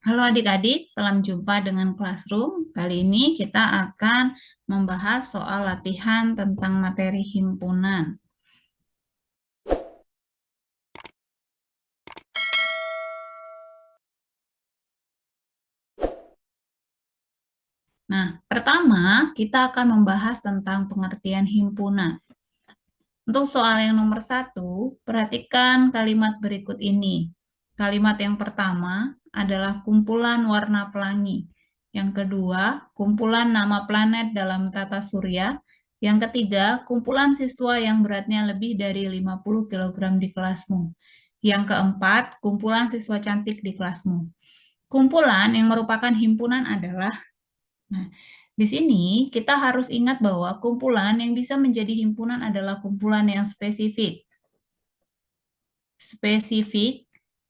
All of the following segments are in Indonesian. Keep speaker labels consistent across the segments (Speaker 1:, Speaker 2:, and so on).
Speaker 1: Halo adik-adik, salam jumpa dengan Classroom. Kali ini kita akan membahas soal latihan tentang materi himpunan. Nah, pertama kita akan membahas tentang pengertian himpunan. Untuk soal yang nomor 1, perhatikan kalimat berikut ini. Kalimat yang pertama adalah kumpulan warna pelangi. Yang kedua, kumpulan nama planet dalam tata surya. Yang ketiga, kumpulan siswa yang beratnya lebih dari 50 kg di kelasmu. Yang keempat, kumpulan siswa cantik di kelasmu. Kumpulan yang merupakan himpunan adalah. Nah, di sini kita harus ingat bahwa kumpulan yang bisa menjadi himpunan adalah kumpulan yang spesifik. Spesifik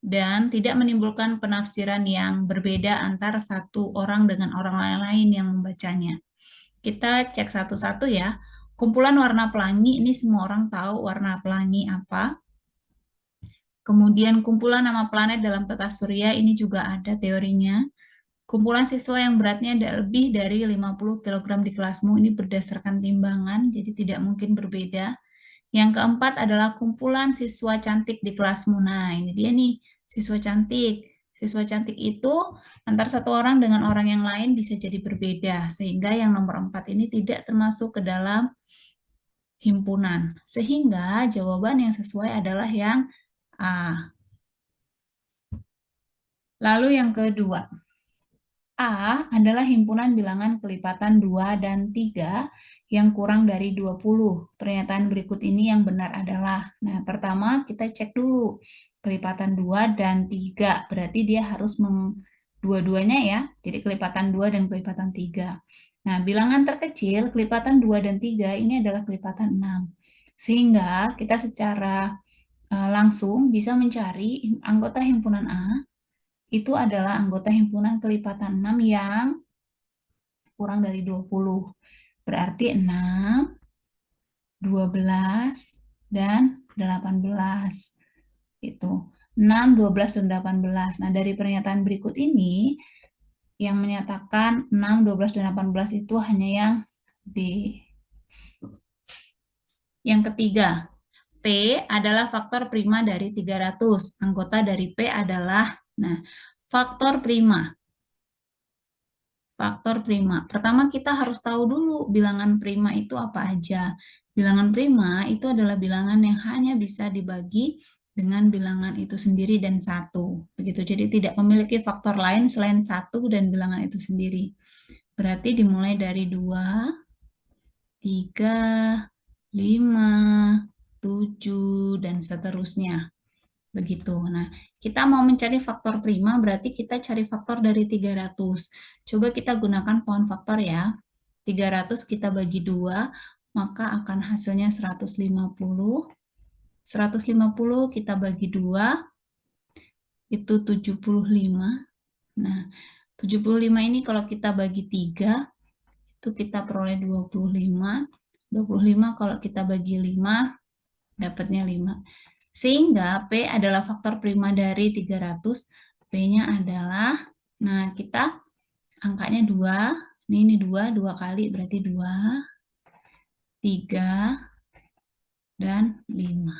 Speaker 1: dan tidak menimbulkan penafsiran yang berbeda antara satu orang dengan orang lain yang membacanya. Kita cek satu-satu ya. Kumpulan warna pelangi, ini semua orang tahu warna pelangi apa. Kemudian kumpulan nama planet dalam tata surya, ini juga ada teorinya. Kumpulan siswa yang beratnya lebih dari 50 kg di kelasmu ini berdasarkan timbangan, jadi tidak mungkin berbeda. Yang keempat adalah kumpulan siswa cantik di kelasmu. Nah, ini dia nih, siswa cantik. Siswa cantik itu antar satu orang dengan orang yang lain bisa jadi berbeda, sehingga yang nomor 4 ini tidak termasuk ke dalam himpunan. Sehingga jawaban yang sesuai adalah yang A. Lalu yang kedua, A adalah himpunan bilangan kelipatan 2 dan 3 yang kurang dari 20. Pernyataan berikut ini yang benar adalah, nah pertama kita cek dulu, kelipatan 2 dan 3, berarti dia harus dua-duanya ya, jadi kelipatan 2 dan kelipatan 3. Nah, bilangan terkecil, kelipatan 2 dan 3 ini adalah kelipatan 6. Sehingga kita secara langsung bisa mencari anggota himpunan A, itu adalah anggota himpunan kelipatan 6 yang kurang dari 20. Berarti 6, 12, dan 18. Itu 6, 12, dan 18. Nah, dari pernyataan berikut ini, yang menyatakan 6, 12, dan 18 itu hanya yang B. Yang ketiga, P adalah faktor prima dari 300. Anggota dari P adalah, nah, faktor prima. Faktor prima. Pertama kita harus tahu dulu bilangan prima itu apa aja. Bilangan prima itu adalah bilangan yang hanya bisa dibagi dengan bilangan itu sendiri dan satu. Begitu. Jadi tidak memiliki faktor lain selain satu dan bilangan itu sendiri. Berarti dimulai dari 2, 3, 5, 7, dan seterusnya. Begitu. Nah, kita mau mencari faktor prima, berarti kita cari faktor dari 300. Coba kita gunakan pohon faktor ya. 300 kita bagi 2, maka akan hasilnya 150. 150 kita bagi 2, itu 75. Nah, 75 ini kalau kita bagi 3, itu kita peroleh 25. 25 kalau kita bagi 5, dapatnya 5. Sehingga P adalah faktor prima dari 300. P-nya adalah, nah kita angkanya 2. Ini 2, 2 kali berarti 2, 3, dan 5.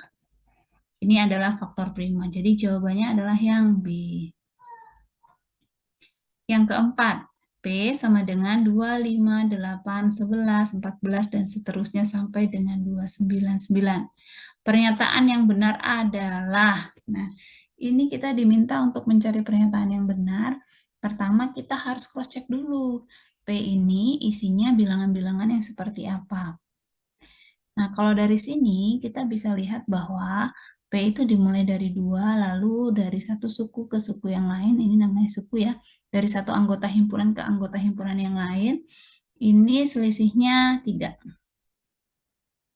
Speaker 1: Ini adalah faktor prima. Jadi jawabannya adalah yang B. Yang keempat, P sama dengan 2, 5, 8, 11, 14, dan seterusnya sampai dengan 299. Pernyataan yang benar adalah, nah ini kita diminta untuk mencari pernyataan yang benar. Pertama kita harus cross check dulu. P ini isinya bilangan-bilangan yang seperti apa. Nah kalau dari sini kita bisa lihat bahwa P itu dimulai dari 2, lalu dari satu suku ke suku yang lain, ini namanya suku ya, dari satu anggota himpunan ke anggota himpunan yang lain, ini selisihnya 3.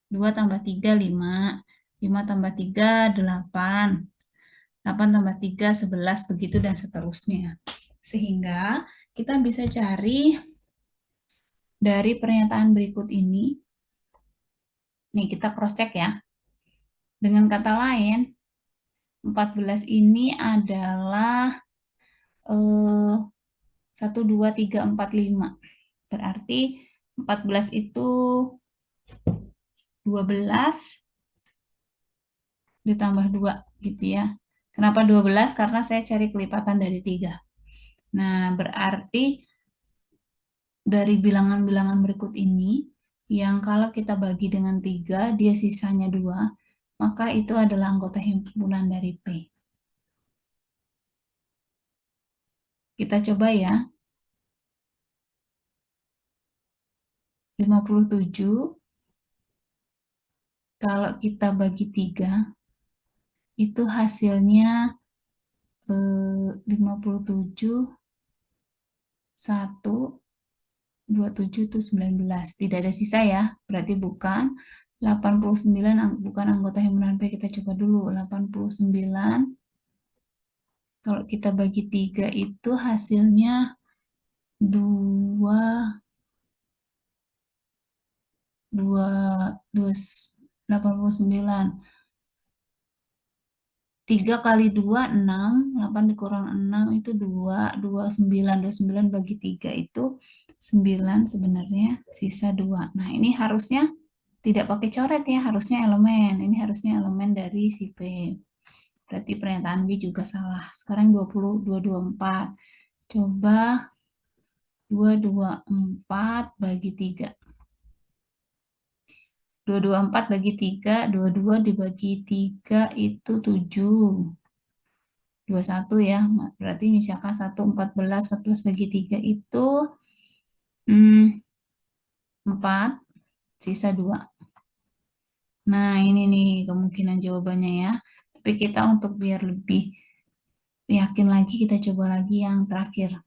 Speaker 1: 2 tambah 3, 5. 5 tambah 3, 8. 8 tambah 3, 11, begitu dan seterusnya. Sehingga kita bisa cari dari pernyataan berikut ini. Nih, kita cross-check ya. Dengan kata lain, 14 ini adalah eh, 1, 2, 3, 4, 5. Berarti 14 itu 12 ditambah 2 gitu ya. Kenapa 12? Karena saya cari kelipatan dari 3. Nah, berarti dari bilangan-bilangan berikut ini, yang kalau kita bagi dengan 3, dia sisanya 2, maka itu adalah anggota himpunan dari P. Kita coba ya. 57, kalau kita bagi 3, itu hasilnya 57, 1, 27 itu 19. Tidak ada sisa ya, berarti bukan. 89 bukan anggota himpunan P. Kita coba dulu. 89, kalau kita bagi 3 itu hasilnya 2, 2, 2, 89. 3 kali 2, 6. 8 dikurang 6 itu 2. 29. 29 bagi 3 itu 9 sebenarnya. Sisa 2. Nah, ini harusnya tidak pakai coret ya. Harusnya elemen. Ini harusnya elemen dari si P. Berarti pernyataan B juga salah. Sekarang 20, 224. Coba 224 bagi 3. 224 bagi 3. 22 dibagi 3 itu 7. 21 ya, berarti misalkan 1, 14, 14 bagi 3 itu 4, sisa 2. Nah, ini nih kemungkinan jawabannya ya. Tapi kita untuk biar lebih yakin lagi, kita coba lagi yang terakhir.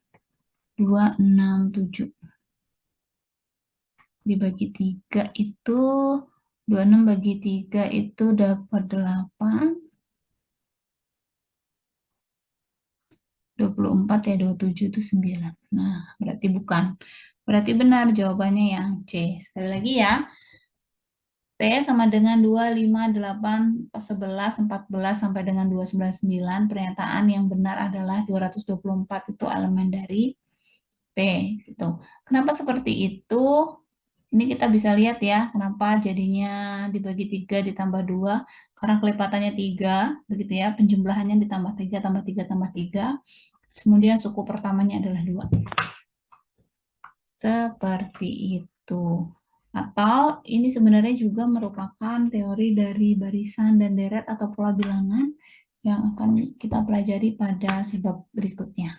Speaker 1: 267 dibagi 3 itu 26 bagi 3 itu dapat 8. 24 ya, 27 itu 9. Nah, berarti bukan. Berarti benar jawabannya yang C. Sekali lagi ya. P sama dengan 2, 5, 8, 11, 14, sampai dengan 299. Pernyataan yang benar adalah 224 itu elemen dari P. Gitu. Kenapa seperti itu? Ini kita bisa lihat ya, kenapa jadinya dibagi 3 ditambah 2. Karena kelipatannya 3, begitu ya, penjumlahannya ditambah 3, tambah 3, tambah 3. Kemudian suku pertamanya adalah 2. Seperti itu. Atau ini sebenarnya juga merupakan teori dari barisan dan deret atau pola bilangan yang akan kita pelajari pada sebab berikutnya.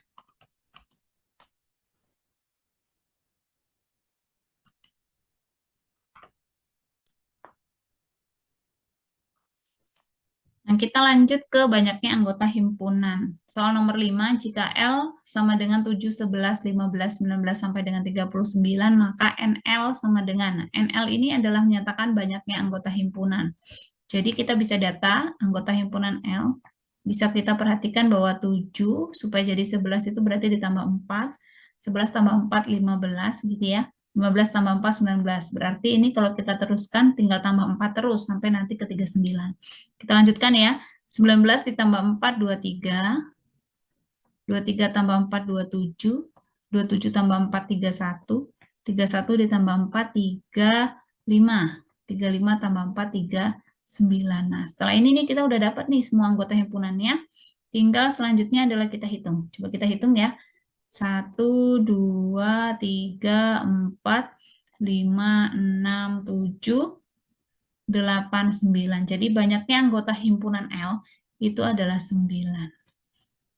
Speaker 1: Nah, kita lanjut ke banyaknya anggota himpunan. Soal nomor 5, jika L sama dengan 7, 11, 15, 19, sampai dengan 39, maka NL sama dengan. Nah, NL ini adalah menyatakan banyaknya anggota himpunan. Jadi kita bisa data anggota himpunan L. Bisa kita perhatikan bahwa 7 supaya jadi 11 itu berarti ditambah 4. 11 tambah 4, 15 gitu ya. 15 tambah 4, 19. Berarti ini kalau kita teruskan tinggal tambah 4 terus sampai nanti ke 39. Kita lanjutkan ya. 19 ditambah 4, 23. 23 tambah 4, 27. 27 tambah 4, 31. 31 ditambah 4, 35. 35 tambah 4, 39. Nah, setelah ini nih kita udah dapat nih semua anggota himpunannya. Tinggal selanjutnya adalah kita hitung. Coba kita hitung ya. 1, 2, 3, 4, 5, 6, 7, 8, 9. Jadi banyaknya anggota himpunan L itu adalah 9.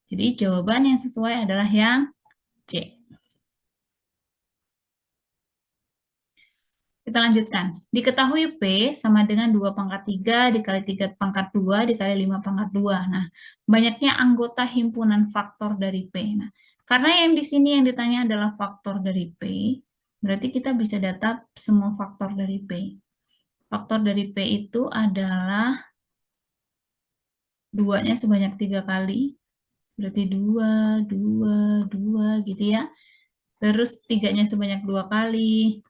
Speaker 1: Jadi jawaban yang sesuai adalah yang C. Kita lanjutkan. Diketahui P sama dengan 2 pangkat 3 dikali 3 pangkat 2 dikali 5 pangkat 2. Nah, banyaknya anggota himpunan faktor dari P. Nah, karena yang di sini yang ditanya adalah faktor dari P, berarti kita bisa data semua faktor dari P. Faktor dari P itu adalah 2-nya sebanyak 3 kali, berarti 2, 2, 2 gitu ya. Terus 3-nya sebanyak 2 kali,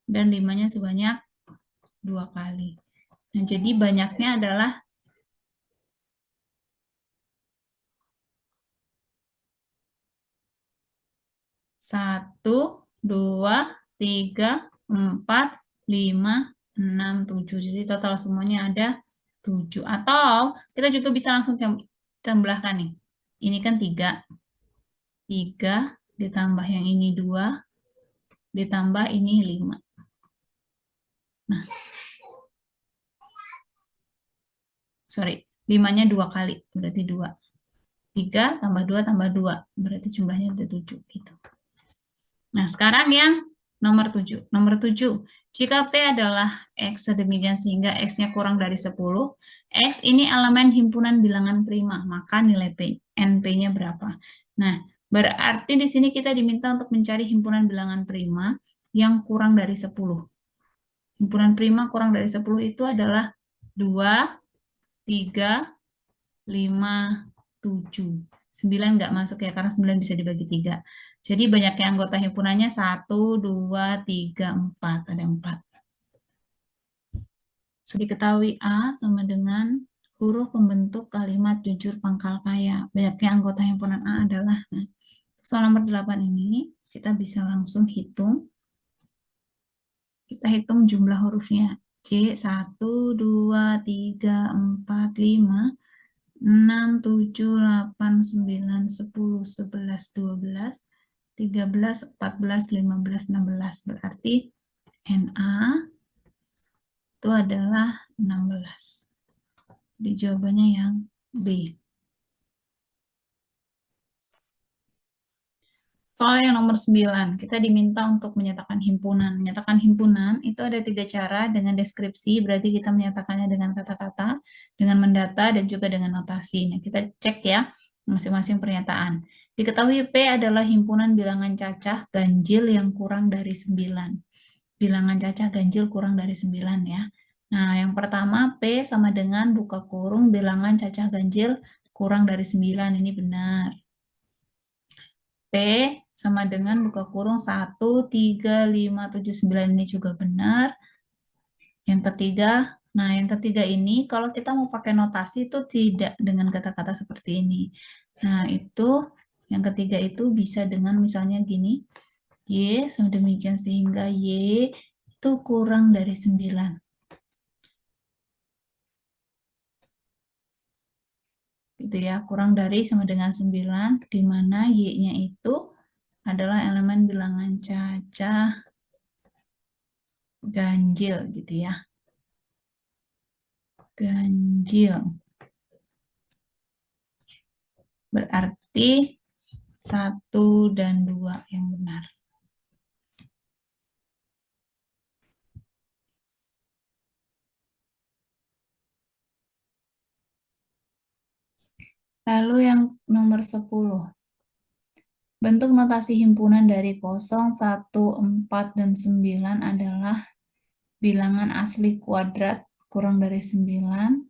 Speaker 1: dan 5-nya sebanyak 2 kali. Nah, jadi banyaknya adalah 1, 2, 3, 4, 5, 6, 7. Jadi total semuanya ada 7. Atau kita juga bisa langsung tambahkan nih. Ini kan 3. 3 ditambah yang ini 2, ditambah ini 5. Nah, sorry, 5-nya 2 kali, berarti 2. 3 tambah 2 tambah 2, berarti jumlahnya ada 7. Gitu. Nah, sekarang yang nomor 7. Nomor 7, jika P adalah X sedemikian sehingga X-nya kurang dari 10, X ini elemen himpunan bilangan prima, maka nilai P, NP-nya berapa? Nah, berarti di sini kita diminta untuk mencari himpunan bilangan prima yang kurang dari 10. Himpunan prima kurang dari 10 itu adalah 2, 3, 5, 7. 9 nggak masuk ya, karena 9 bisa dibagi 3. Jadi banyaknya anggota himpunannya 1, 2, 3, 4. Ada 4. Diketahui A sama dengan huruf pembentuk kalimat jujur pangkal kaya. Banyaknya anggota himpunan A adalah, nah, soal nomor 8 ini, kita bisa langsung hitung. Kita hitung jumlah hurufnya. C, 1, 2, 3, 4, 5, 6, 7, 8, 9, 10, 11, 12, 13, 14, 15, 16. Berarti NA itu adalah 16. Jadi jawabannya yang B. Soal yang nomor 9, kita diminta untuk menyatakan himpunan. Menyatakan himpunan itu ada 3 cara, dengan deskripsi, berarti kita menyatakannya dengan kata-kata, dengan mendata, dan juga dengan notasi. Nah, kita cek ya, masing-masing pernyataan. Diketahui P adalah himpunan bilangan cacah ganjil yang kurang dari 9. Bilangan cacah ganjil kurang dari 9 ya. Nah, yang pertama P sama dengan buka kurung bilangan cacah ganjil kurang dari 9. Ini benar. P sama dengan buka kurung 1, 3, 5, 7, 9 ini juga benar. Yang ketiga, nah yang ketiga ini kalau kita mau pakai notasi itu tidak dengan kata-kata seperti ini. Nah itu, yang ketiga itu bisa dengan misalnya gini, Y sama demikian sehingga Y itu kurang dari 9. Gitu ya, kurang dari sama dengan 9, di mana Y-nya itu adalah elemen bilangan cacah ganjil gitu ya. Ganjil. Berarti 1 dan 2 yang benar. Lalu yang nomor 10. Bentuk notasi himpunan dari 0, 1, 4, dan 9 adalah bilangan asli kuadrat kurang dari 9.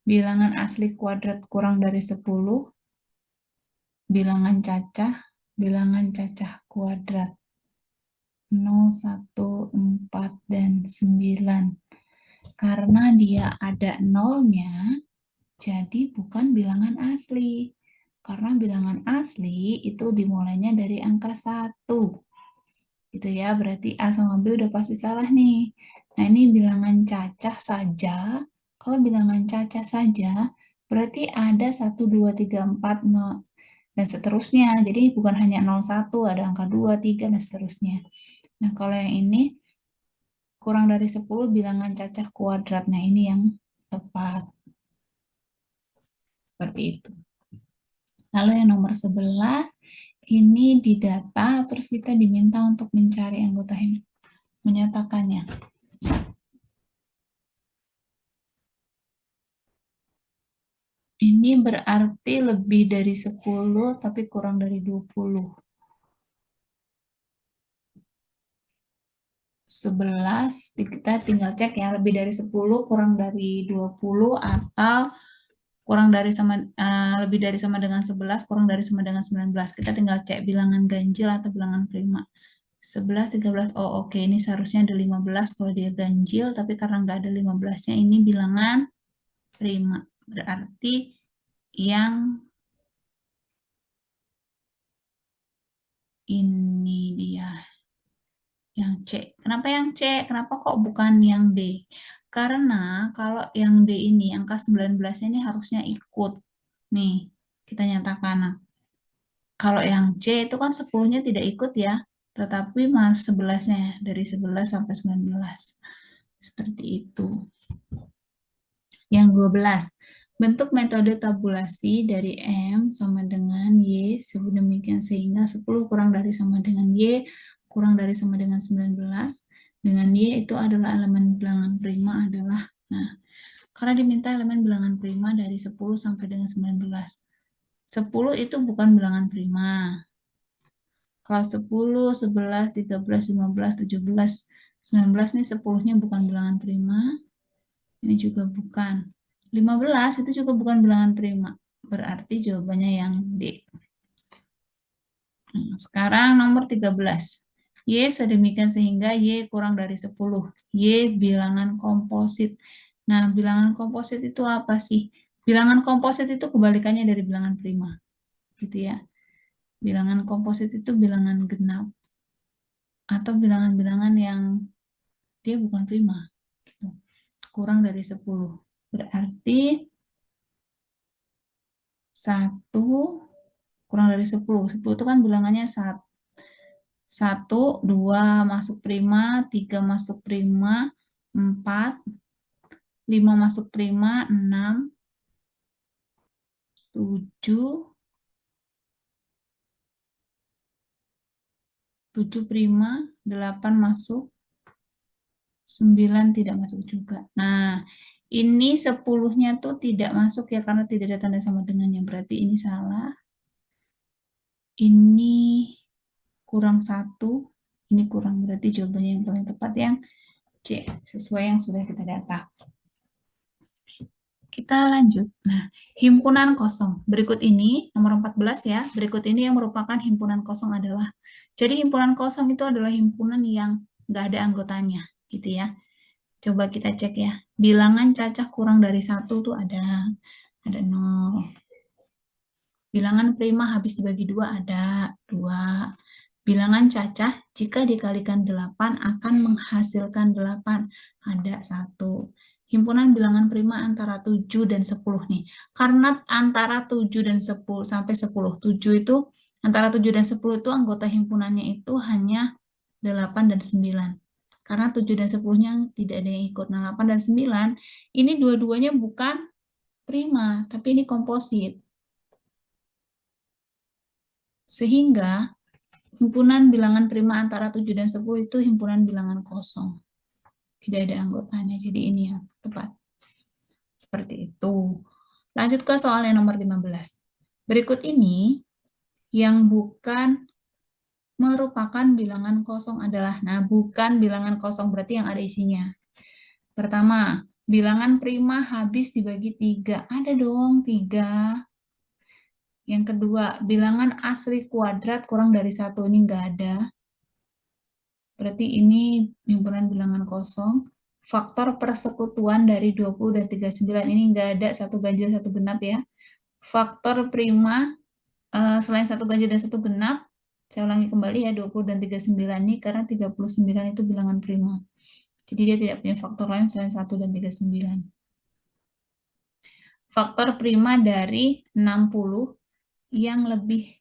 Speaker 1: Bilangan asli kuadrat kurang dari 10. Bilangan cacah kuadrat 0, 1, 4, dan 9. Karena dia ada nolnya, jadi bukan bilangan asli. Karena bilangan asli itu dimulainya dari angka 1. Gitu ya, berarti A sama B udah pasti salah nih. Nah, ini bilangan cacah saja. Kalau bilangan cacah saja, berarti ada 1, 2, 3, 4, 0, dan seterusnya. Jadi bukan hanya 0, 1, ada angka 2, 3, dan seterusnya. Nah, kalau yang ini kurang dari 10 bilangan cacah kuadrat. Nah, ini yang tepat. Seperti itu. Lalu yang nomor 11, ini didata, terus kita diminta untuk mencari anggota menyatakannya. Ini berarti lebih dari 10, tapi kurang dari 20. 11, kita tinggal cek ya, lebih dari 10, kurang dari 20, atau kurang dari sama lebih dari sama dengan 11, kurang dari sama dengan 19. Kita tinggal cek bilangan ganjil atau bilangan prima. 11, 13, oh oke, ini seharusnya ada 15 kalau dia ganjil, tapi karena nggak ada 15-nya, ini bilangan prima. Berarti yang Ini dia yang C. Kenapa yang C? Kenapa kok bukan yang D? Karena kalau yang D ini, angka 19 ini harusnya ikut. Nih, kita nyatakan. Nah, kalau yang C itu kan 10-nya tidak ikut ya, tetapi mas 11-nya dari 11 sampai 19. Seperti itu. Yang 12, bentuk metode tabulasi dari M sama dengan Y sedemikian sehingga 10 kurang dari sama dengan Y kurang dari sama dengan 19 dengan Y itu adalah elemen bilangan prima adalah, nah, karena diminta elemen bilangan prima dari 10 sampai dengan 19. 10 itu bukan bilangan prima. Kalau 10, 11, 13, 15, 17, 19 nih 10-nya bukan bilangan prima. Ini juga bukan. 15 itu juga bukan bilangan prima. Berarti jawabannya yang D. Sekarang nomor 13. Y sedemikian sehingga Y kurang dari 10. Y bilangan komposit. Nah, bilangan komposit itu apa sih? Bilangan komposit itu kebalikannya dari bilangan prima. Gitu ya. Bilangan komposit itu bilangan genap. Atau bilangan-bilangan yang dia bukan prima. Gitu. Kurang dari 10. Berarti 1 kurang dari 10. 10 itu kan bilangannya 1, 2 masuk prima, 3 masuk prima, 4, 5 masuk prima, 6, 7 prima, 8 masuk, 9 tidak masuk juga. Nah, ini 10-nya tuh tidak masuk ya karena tidak ada tanda sama dengannya. Berarti ini salah. Ini kurang 1. Ini kurang. Berarti jawabannya yang paling tepat yang C. Sesuai yang sudah kita data. Kita lanjut. Nah, himpunan kosong. Berikut ini, nomor 14 ya. Berikut ini yang merupakan himpunan kosong adalah. Jadi himpunan kosong itu adalah himpunan yang nggak ada anggotanya. Gitu ya. Coba kita cek ya. Bilangan cacah kurang dari 1 tuh ada 0. Bilangan prima habis dibagi 2 ada 2. Bilangan cacah jika dikalikan 8 akan menghasilkan 8. Ada 1. Himpunan bilangan prima antara 7 dan 10 nih. Karena antara 7 dan 10 sampai 10. 7 itu, antara 7 dan 10 itu anggota himpunannya itu hanya 8 dan 9. Karena 7 dan 10-nya tidak ada yang ikut. Nah, 8 dan 9 ini dua-duanya bukan prima, tapi ini komposit. Sehingga himpunan bilangan prima antara 7 dan 10 itu himpunan bilangan kosong. Tidak ada anggotanya, jadi ini yang tepat. Seperti itu. Lanjut ke soal yang nomor 15. Berikut ini yang bukan merupakan bilangan kosong adalah, nah bukan bilangan kosong berarti yang ada isinya. Pertama, bilangan prima habis dibagi 3. Ada dong 3. Yang kedua, bilangan asli kuadrat kurang dari 1. Ini enggak ada. Berarti ini himpunan bilangan kosong. Faktor persekutuan dari 20 dan 39 ini enggak ada, satu ganjil, satu genap ya. Faktor prima selain satu ganjil dan satu genap, saya ulangi kembali ya, 20 dan 39 ini karena 39 itu bilangan prima. Jadi dia tidak punya faktor lain selain 1 dan 39. Faktor prima dari 60 yang lebih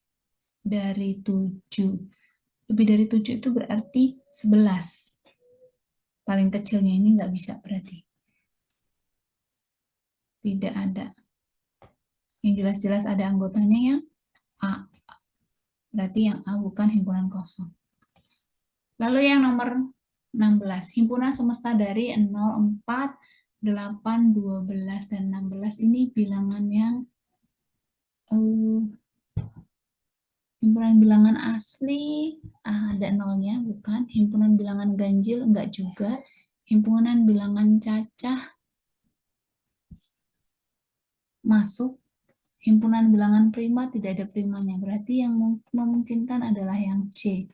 Speaker 1: dari 7. Lebih dari 7 itu berarti 11. Paling kecilnya ini nggak bisa berarti. Tidak ada. Yang jelas-jelas ada anggotanya yang A. Berarti yang A bukan himpunan kosong. Lalu yang nomor 16. Himpunan semesta dari 0, 4, 8, 12, dan 16 ini bilangan yang himpunan bilangan asli ada nolnya, bukan. Himpunan bilangan ganjil enggak juga. Himpunan bilangan cacah masuk. Himpunan bilangan prima tidak ada primanya. Berarti yang memungkinkan adalah yang C.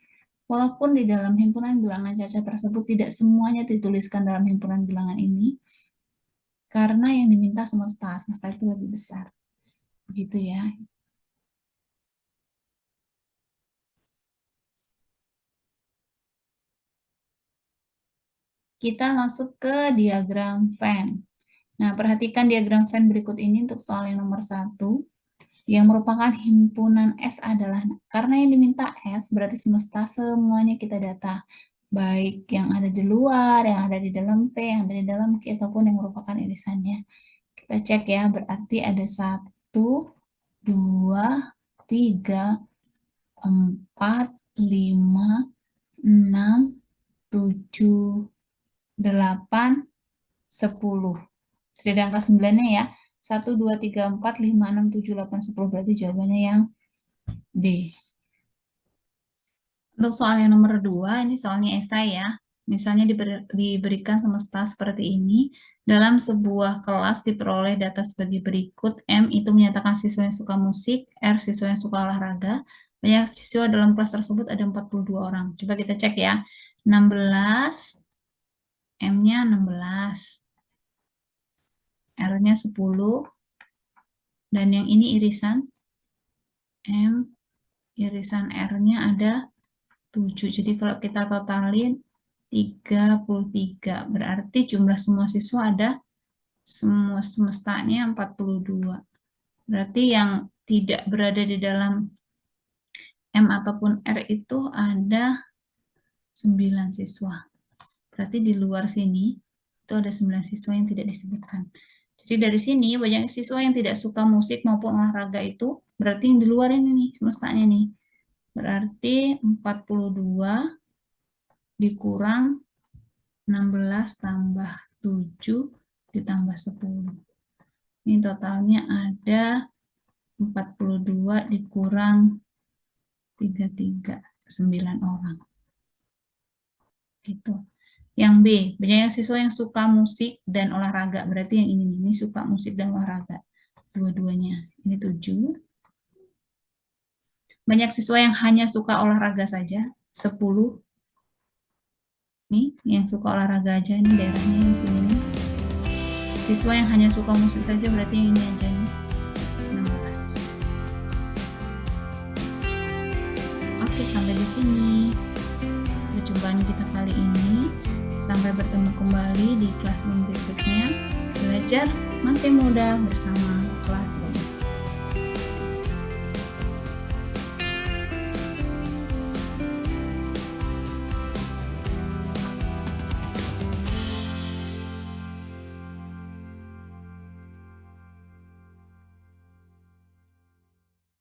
Speaker 1: Walaupun di dalam himpunan bilangan cacah tersebut tidak semuanya dituliskan dalam himpunan bilangan ini, karena yang diminta semesta. Semesta itu lebih besar. Begitu ya. kita masuk ke diagram Venn. Nah, perhatikan diagram Venn berikut ini untuk soal yang nomor 1, yang merupakan himpunan S adalah, karena yang diminta S, berarti semesta semuanya kita data. Baik yang ada di luar, yang ada di dalam P, yang ada di dalam Q, ataupun yang merupakan irisannya. Kita cek ya, berarti ada 1, 2, 3, 4, 5, 6, 7, 8, 10. Tidak ada angka 9-nya ya. 1, 2, 3, 4, 5, 6, 7, 8, 10. Berarti jawabannya yang D. Untuk soal yang nomor 2, ini soalnya esai ya. Misalnya diberikan semesta seperti ini. Dalam sebuah kelas diperoleh data sebagai berikut. M itu menyatakan siswa yang suka musik, R siswa yang suka olahraga. Banyak siswa dalam kelas tersebut ada 42 orang. Coba kita cek ya. 16, M-nya 16. R-nya 10, dan yang ini irisan M, irisan R-nya ada 7. Jadi kalau kita totalin 33, berarti jumlah semua siswa ada semua semestanya 42. Berarti yang tidak berada di dalam M ataupun R itu ada 9 siswa. Berarti di luar sini itu ada 9 siswa yang tidak disebutkan. Jadi dari sini banyak siswa yang tidak suka musik maupun olahraga itu berarti yang di luar ini nih semestanya nih. Berarti 42 dikurang 16 tambah 7 ditambah 10. Ini totalnya ada 42 dikurang 33, 9 orang. Gitu. Yang B, banyak siswa yang suka musik dan olahraga. Berarti yang ini suka musik dan olahraga. Dua-duanya. Ini 7. Banyak siswa yang hanya suka olahraga saja. 10. Nih, yang suka olahraga aja. Ini daerahnya yang sini nih. Siswa yang hanya suka musik saja berarti yang ini aja nih. 16. Oke, sampai di sini perjumpaan kita kali ini. Sampai bertemu kembali di kelas berikutnya. Belajar makin mudah bersama kelas